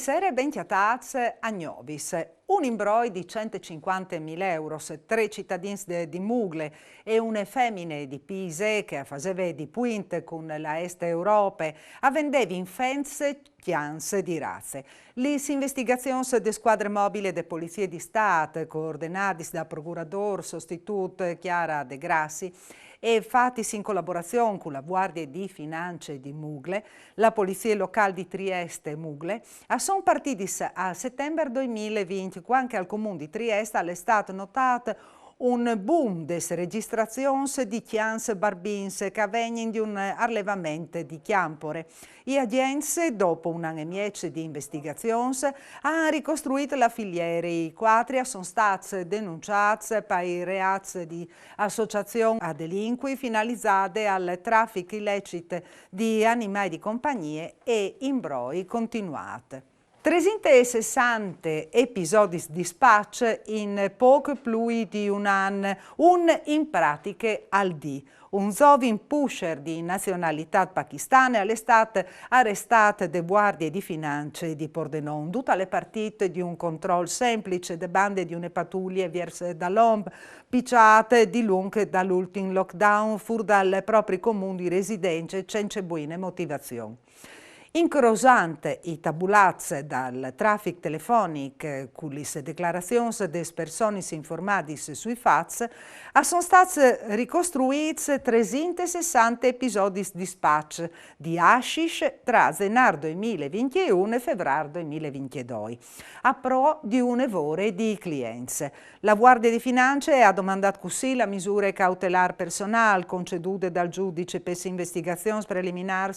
Buonasera e benchiatats a Gnovis. Un imbroi di 150.000 euro, tre cittadini di Mugle e une femmine di Pise che faceva di puinte con la Est Europa vendevi in fence chians di razze. Le investigazioni de squadre mobili de Polizie di Stato, coordinate da procurador sostituto Chiara De Grassi, e fatti in collaborazione con la Guardia di Finanze di Mugle, la Polizia Locale di Trieste Mugle, sono partiti a settembre 2020, quando anche al Comune di Trieste è stato notato un boom delle registrazioni di chians barbins che avvengono di un allevamento di chiampore. I agenti, dopo un anno e mezzo di investigazioni, hanno ricostruito la filiera. I quattro sono stati denunciati per i reati di associazione a delinqui finalizzate al traffico illecito di animali di compagnia e imbroi continuati. 360 episodi di dispatch in poco più di un anno, in pratiche al dì. Un giovane pusher di nazionalità pakistana è stato arrestato da guardie di finanze di Pordenone. Tutte le partite di un controllo semplice de bande di una pattuglia verso dall'Omb, picciate di lungo dall'ultimo lockdown, fur dal proprio comune di residenza senza buone motivazioni. Incrosante i tabulats dal traffic telefonico con le dichiarazioni delle persone informate sui fatti, sono stati ricostruiti 360 episodi di dispatch di hashish tra gennaio 2021 e febbraio 2022, a pro di un evore di clienti. La Guardia di Finanze ha domandato così la misura cautelare personale concedute dal giudice per investigazioni preliminari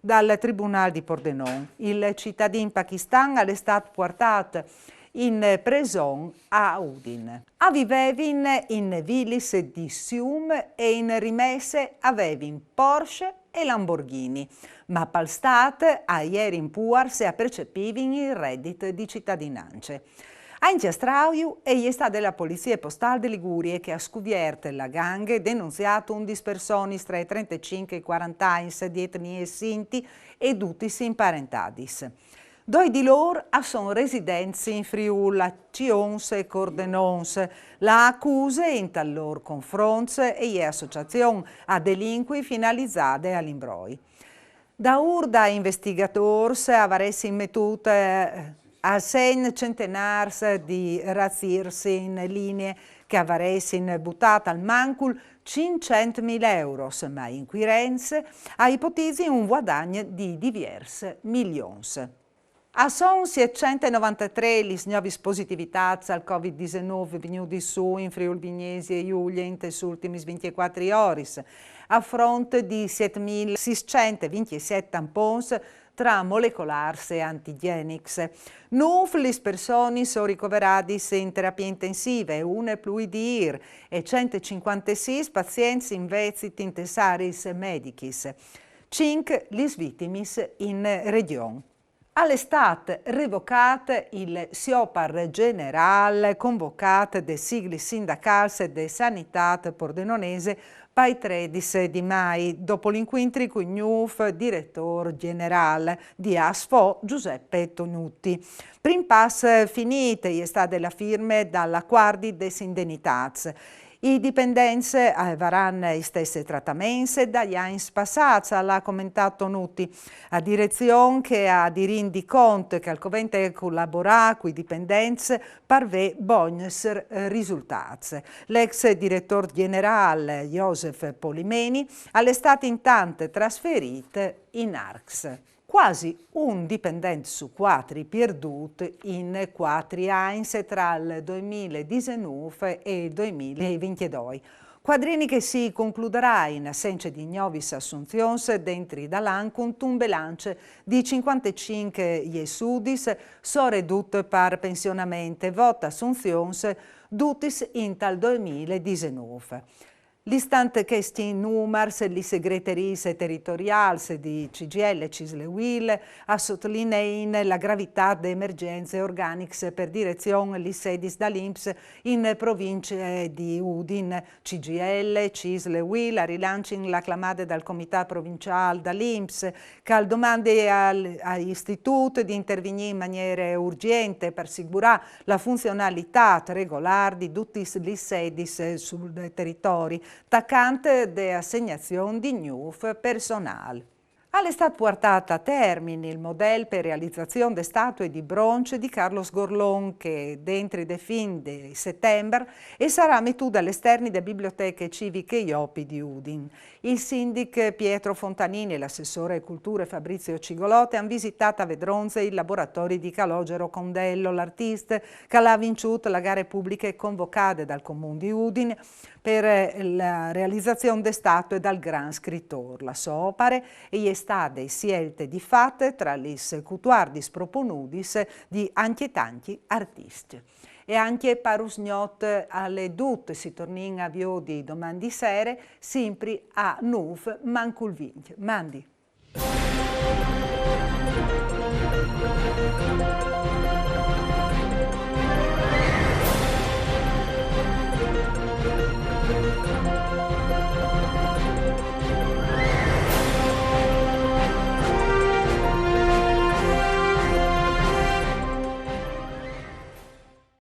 dal Tribunale di Pordenone. Il cittadino pakistano è stato portato in prigione a Udine. Avevevin in villis di Sium e in rimesse avevin Porsche e Lamborghini, ma pal Stato a ieri in Puars e percepivin il reddito di cittadinanza. A Ingiastrauiu è stata della Polizia Postale di Liguria che ha scoperto la gang e denunziato 11 persone tra i 35 e i 40 anni di etnie sinti e tutti imparentati. Due di loro sono residenti in Friuli, Cions e Cordenons. La accusa in tal loro confronto e associazione a delinqui finalizzate all'imbroi. Da urda investigatori avresti mettuto a 6 centenari di razzirsi in linee che avresti buttato al mancul 500.000 euro, ma inquirenze ha ipotizzato un guadagno di diversi milioni. Sono 693 le nuove positività al Covid-19 venuti su in Friuli Vignesi e Giulia in queste ultime 24 ore, a fronte di 7.627 tampons tra molecolars e antigenics. 9 le persone sono ricoverate in terapia intensiva e una più di IR e 156 pazienti invece in tesaris medicis. 5 le vittime in regione. All'estate revocato il Siopar generale convocato de sigli sindacali de sanità pordenonese per il 13 di maio, dopo l'incontro con il nuovo direttore generale di ASFO, Giuseppe Tonutti. Prim pass finite è stata la firma dalla Guardia des Indennitats. I dipendenti avranno i stessi trattamenti dagli anni passati, l'ha commentato Nutti, a direzione che ha di rendi conto che al covente collaborare con i dipendenti parve buoni risultati. L'ex direttore generale Josef Polimeni è stato intanto trasferito in ARCS. Quasi un dipendente su 4 perduto in 4 anni tra il 2019 e il 2022. Quadrini che si concluderà in assenza di nuove assunzioni dentro dall'anno con un bilancio di 55 iesudis, soredotto per pensionamento e vota assunzioni dutis in tal 2019. L'istante che sti numers, li segreteries territorials di CGL e Cisle Will a sottolinein la gravità de emergenze organics per direzione li sedis da l'Inps in province di Udin. CGL, Cisle Will a rilancing la clamade dal Comitato Provinciale da l'Inps che al domande all'istituto di intervenire in maniera urgente per assicurare la funzionalità regolare di tutti gli sedis sul territorio taccante de assegnazione di NUF personale. È stato portato a termine il modello per realizzazione delle statue di bronzo di Carlos Gorlon che dentro i fin di settembre e sarà mettuto all'esterno delle biblioteche civiche Iopi di Udin. Il sindaco Pietro Fontanini e l'assessore culture Fabrizio Cigolotti hanno visitato a Vedronze i laboratori di Calogero Condello, l'artista che ha vinciuto la gara pubblica convocata dal comune di Udin per la realizzazione delle statue dal gran scrittore. La sua opera è stata scelta di fatto tra gli cutuardis proponudis di anche tanti artisti. E anche parusgnot alle dut si tornin a vio di domani sere, sempre a Nuf Manculving. Mandi.